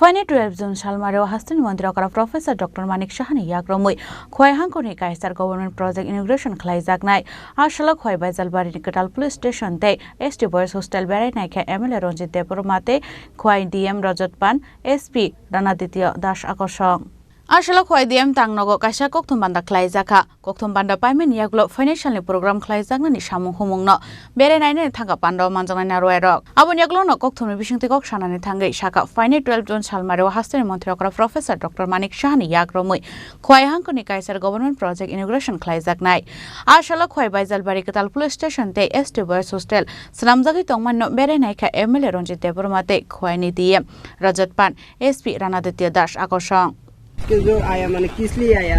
Khowai 12 June Salmario Hastani Mantri Okra Professor Dr. Manik Shahani YakRomwi Khowai HangkhorniKaichar Government Project Inauguration Khaijaknai Ashala Khowai by Salmario Ketal Police Station Te ST Boys Hostel Berai Naikha MLA Ronjit Depur Mate Khowai DM Rajatpan SP Ranaditya Das Akosong Ashala Khowai DM Tangnogo Kaisa Kokthum Banda Khaijaka Kokthum Banda Paimen Yaglo Financial Program Khaijaknani Samung Humungno Berai Naine Thanga Pando Manjana Naroerok Abun Yaglo no Kokthum Bishingti Kok Shanani Thangai Shaka Khowai 12 June Salmario Hastani Mantri Okra Professor Dr. Manik Shahani YakRomwi Khowai HangkhorniKaichar Government Project Inauguration Khaijaknai Ashala Khowai by Salmario Ketal Police Station Te ST Boys Hostel Slamjagi Tongman Berai Naikha MLA Ronjit Depur Mate Khowai DM Rajatpan SP Ranaditya Das Akosong जो आया मैंने किस लिए आया?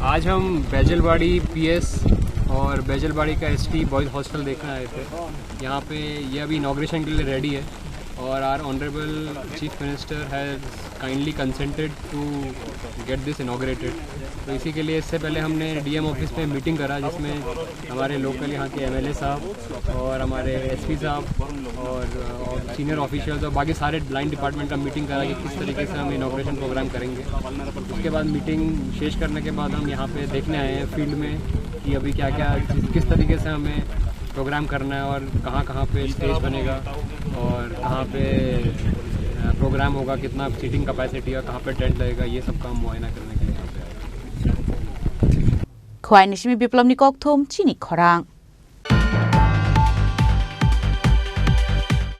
आज हम बैजलबाड़ी PS और बैजलबाड़ी का एसटी बॉयज़ हॉस्टल देखने आए थे। यहाँ पे ये अभी इनॉग्रेशन के लिए रेडी है और our honourable chief minister has kindly consented to get this inaugurated. तो इसी के लिए इससे पहले हमने डीएम ऑफिस में मीटिंग करा जिसमें हमारे लोकल यहाँ के एमएलए साहब और हमारे एसपी साहब और सीनियर ऑफिशियल्स और बाकी सारे लाइन डिपार्टमेंट का मीटिंग करा कि किस तरीके से हम इनॉग्रेशन प्रोग्राम करेंगे। उसके बाद मीटिंग शेष करने के बाद हम यहाँ पे देखने आए हैं फील्ड में कि अभी क्या क्या किस तरीके से हमें प्रोग्राम करना है और कहाँ पे स्टेज बनेगा और कहाँ पे प्रोग्राम होगा, कितना सीटिंग कैपेसिटी है, कहाँ पे टेंट लगेगा, ये सब काम मुआयना करने के लिए यहाँ पे आए। Khowai Nishimi Biplomni Kokthum Chini Khorang